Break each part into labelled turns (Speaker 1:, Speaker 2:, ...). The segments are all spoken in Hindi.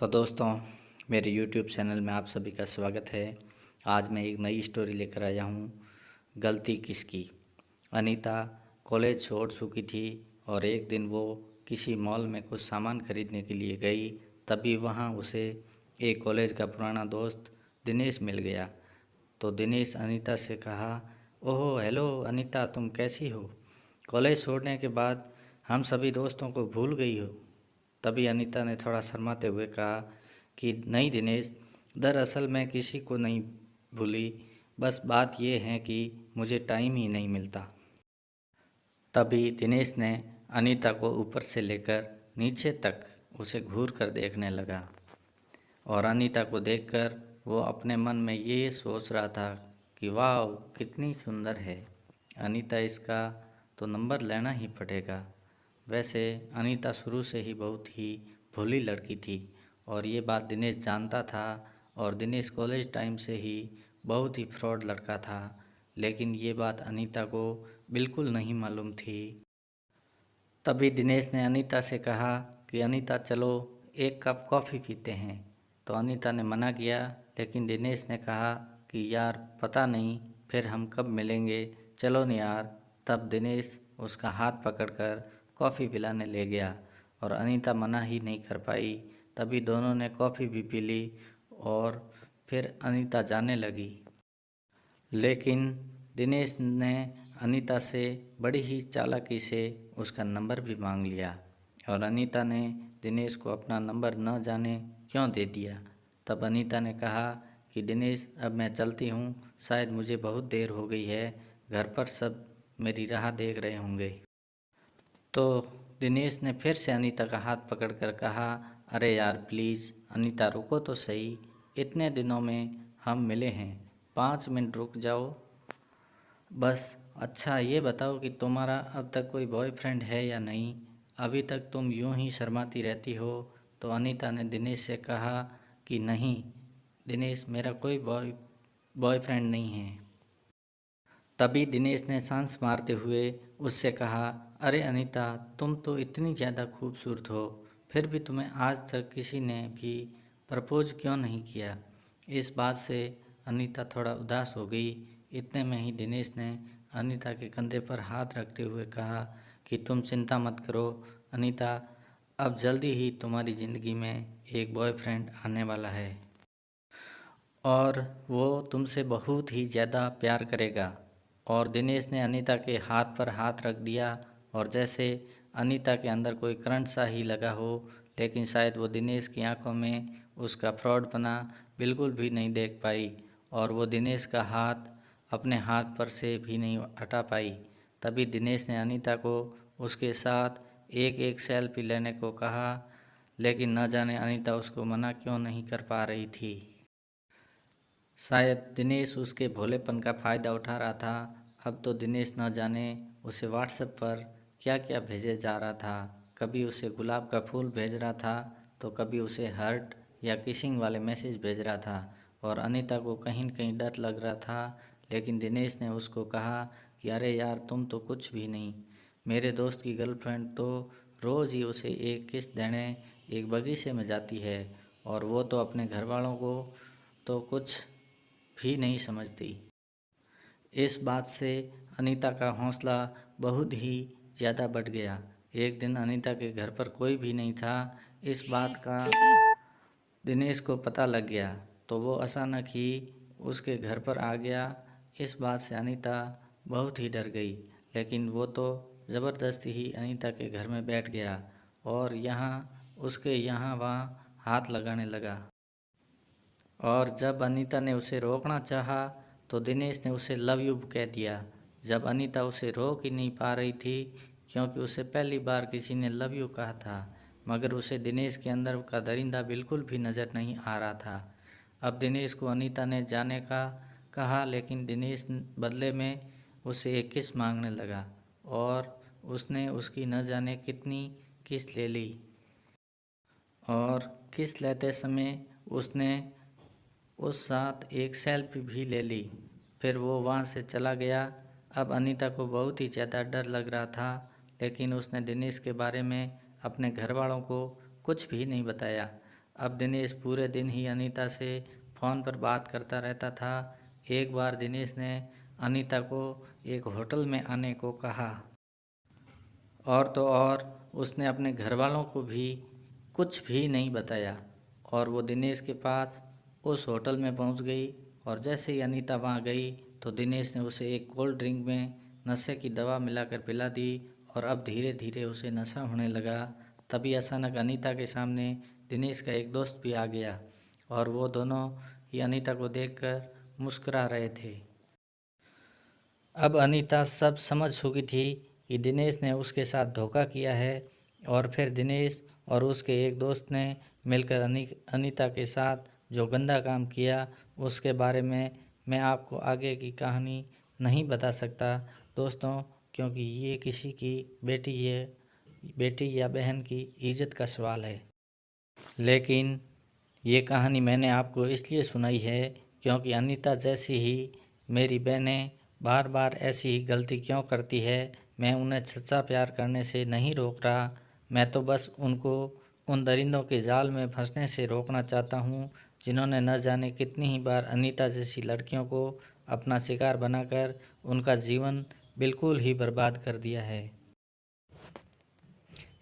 Speaker 1: तो दोस्तों, मेरे YouTube चैनल में आप सभी का स्वागत है। आज मैं एक नई स्टोरी लेकर आया हूँ, गलती किसकी। अनीता कॉलेज छोड़ चुकी थी और एक दिन वो किसी मॉल में कुछ सामान खरीदने के लिए गई। तभी वहाँ उसे एक कॉलेज का पुराना दोस्त दिनेश मिल गया। तो दिनेश अनीता से कहा, ओहो हेलो अनीता, तुम कैसी हो? कॉलेज छोड़ने के बाद हम सभी दोस्तों को भूल गई हो? तभी अनीता ने थोड़ा शर्माते हुए कहा कि नहीं दिनेश, दरअसल मैं किसी को नहीं भूली, बस बात ये है कि मुझे टाइम ही नहीं मिलता। तभी दिनेश ने अनीता को ऊपर से लेकर नीचे तक उसे घूर कर देखने लगा और अनीता को देखकर वो अपने मन में ये सोच रहा था कि वाह कितनी सुंदर है अनीता, इसका तो नंबर लेना ही पड़ेगा। वैसे अनीता शुरू से ही बहुत ही भोली लड़की थी और ये बात दिनेश जानता था और दिनेश कॉलेज टाइम से ही बहुत ही फ्रॉड लड़का था, लेकिन ये बात अनीता को बिल्कुल नहीं मालूम थी। तभी दिनेश ने अनीता से कहा कि अनीता चलो एक कप कॉफ़ी पीते हैं। तो अनीता ने मना किया, लेकिन दिनेश ने कहा कि यार पता नहीं फिर हम कब मिलेंगे, चलो न यार। तब दिनेश उसका हाथ पकड़कर कॉफ़ी पिलाने ले गया और अनीता मना ही नहीं कर पाई। तभी दोनों ने कॉफ़ी भी पी ली और फिर अनीता जाने लगी। लेकिन दिनेश ने अनीता से बड़ी ही चालाकी से उसका नंबर भी मांग लिया और अनीता ने दिनेश को अपना नंबर न जाने क्यों दे दिया। तब अनीता ने कहा कि दिनेश अब मैं चलती हूँ, शायद मुझे बहुत देर हो गई है, घर पर सब मेरी राह देख रहे होंगे। तो दिनेश ने फिर से अनीता का हाथ पकड़कर कहा, अरे यार प्लीज़ अनीता रुको तो सही, इतने दिनों में हम मिले हैं, 5 मिनट रुक जाओ बस। अच्छा ये बताओ कि तुम्हारा अब तक कोई बॉयफ्रेंड है या नहीं? अभी तक तुम यूं ही शर्माती रहती हो। तो अनीता ने दिनेश से कहा कि नहीं दिनेश, मेरा कोई बॉयफ्रेंड नहीं है। तभी दिनेश ने सांस मारते हुए उससे कहा, अरे अनीता, तुम तो इतनी ज़्यादा खूबसूरत हो, फिर भी तुम्हें आज तक किसी ने भी प्रपोज क्यों नहीं किया? इस बात से अनीता थोड़ा उदास हो गई। इतने में ही दिनेश ने अनीता के कंधे पर हाथ रखते हुए कहा कि तुम चिंता मत करो अनीता, अब जल्दी ही तुम्हारी ज़िंदगी में एक बॉयफ्रेंड आने वाला है और वो तुमसे बहुत ही ज़्यादा प्यार करेगा। और दिनेश ने अनीता के हाथ पर हाथ रख दिया और जैसे अनीता के अंदर कोई करंट सा ही लगा हो, लेकिन शायद वो दिनेश की आंखों में उसका फ्रॉडपना बिल्कुल भी नहीं देख पाई और वो दिनेश का हाथ अपने हाथ पर से भी नहीं हटा पाई। तभी दिनेश ने अनीता को उसके साथ एक एक सेल्फी लेने को कहा, लेकिन न जाने अनीता उसको मना क्यों नहीं कर पा रही थी। शायद दिनेश उसके भोलेपन का फ़ायदा उठा रहा था। अब तो दिनेश न जाने उसे व्हाट्सएप पर क्या क्या भेजे जा रहा था। कभी उसे गुलाब का फूल भेज रहा था तो कभी उसे हार्ट या किसिंग वाले मैसेज भेज रहा था और अनीता को कहीं न कहीं डर लग रहा था। लेकिन दिनेश ने उसको कहा कि अरे यार तुम तो कुछ भी नहीं, मेरे दोस्त की गर्लफ्रेंड तो रोज़ ही उसे एक किस देने एक बगीचे में जाती है और वो तो अपने घर वालों को तो कुछ भी नहीं समझती। इस बात से अनीता का हौसला बहुत ही ज़्यादा बढ़ गया। एक दिन अनीता के घर पर कोई भी नहीं था। इस बात का दिनेश को पता लग गया तो वो अचानक ही उसके घर पर आ गया। इस बात से अनीता बहुत ही डर गई, लेकिन वो तो ज़बरदस्ती ही अनीता के घर में बैठ गया और उसके यहाँ वहाँ हाथ लगाने लगा। और जब अनीता ने उसे रोकना चाहा तो दिनेश ने उसे लव यू कह दिया। जब अनीता उसे रोक ही नहीं पा रही थी, क्योंकि उसे पहली बार किसी ने लव यू कहा था, मगर उसे दिनेश के अंदर का दरिंदा बिल्कुल भी नज़र नहीं आ रहा था। अब दिनेश को अनीता ने जाने का कहा, लेकिन दिनेश बदले में उससे एक किस मांगने लगा और उसने उसकी न जाने कितनी किस ले ली और किस लेते समय उसने उस साथ एक सेल्फी भी ले ली। फिर वो वहाँ से चला गया। अब अनीता को बहुत ही ज़्यादा डर लग रहा था, लेकिन उसने दिनेश के बारे में अपने घर वालों को कुछ भी नहीं बताया। अब दिनेश पूरे दिन ही अनीता से फ़ोन पर बात करता रहता था। एक बार दिनेश ने अनीता को एक होटल में आने को कहा और तो और उसने अपने घर वालों को भी कुछ भी नहीं बताया और वो दिनेश के पास उस होटल में पहुंच गई। और जैसे ही अनीता वहां गई तो दिनेश ने उसे एक कोल्ड ड्रिंक में नशे की दवा मिलाकर पिला दी और अब धीरे धीरे उसे नशा होने लगा। तभी अचानक अनीता के सामने दिनेश का एक दोस्त भी आ गया और वो दोनों ही अनीता को देखकर मुस्कुरा रहे थे। अब अनीता सब समझ चुकी थी कि दिनेश ने उसके साथ धोखा किया है और फिर दिनेश और उसके एक दोस्त ने मिलकर अनीता के साथ जो गंदा काम किया उसके बारे में मैं आपको आगे की कहानी नहीं बता सकता दोस्तों, क्योंकि ये किसी की बेटी या बहन की इज्जत का सवाल है। लेकिन ये कहानी मैंने आपको इसलिए सुनाई है क्योंकि अनीता जैसी ही मेरी बहनें बार बार ऐसी ही गलती क्यों करती है। मैं उन्हें सच्चा प्यार करने से नहीं रोक रहा, मैं तो बस उनको उन दरिंदों के जाल में फंसने से रोकना चाहता हूँ जिन्होंने न जाने कितनी ही बार अनीता जैसी लड़कियों को अपना शिकार बनाकर उनका जीवन बिल्कुल ही बर्बाद कर दिया है।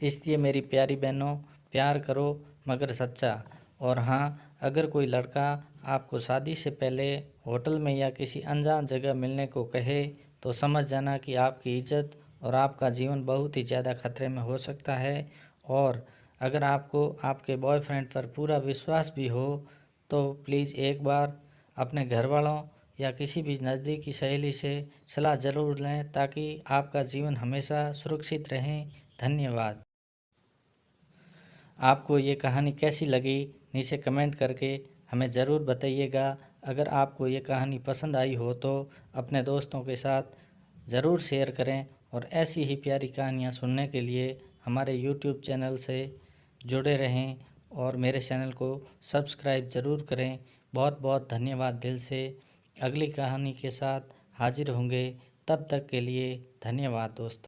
Speaker 1: इसलिए मेरी प्यारी बहनों, प्यार करो मगर सच्चा। और हाँ, अगर कोई लड़का आपको शादी से पहले होटल में या किसी अनजान जगह मिलने को कहे तो समझ जाना कि आपकी इज्जत और आपका जीवन बहुत ही ज़्यादा खतरे में हो सकता है। और अगर आपको आपके बॉयफ्रेंड पर पूरा विश्वास भी हो तो प्लीज़ एक बार अपने घर वालों या किसी भी नज़दीकी सहेली से सलाह ज़रूर लें ताकि आपका जीवन हमेशा सुरक्षित रहे। धन्यवाद। आपको ये कहानी कैसी लगी नीचे कमेंट करके हमें ज़रूर बताइएगा। अगर आपको ये कहानी पसंद आई हो तो अपने दोस्तों के साथ ज़रूर शेयर करें और ऐसी ही प्यारी कहानियाँ सुनने के लिए हमारे यूट्यूब चैनल से जुड़े रहें और मेरे चैनल को सब्सक्राइब ज़रूर करें। बहुत बहुत धन्यवाद दिल से। अगली कहानी के साथ हाजिर होंगे, तब तक के लिए धन्यवाद दोस्तों।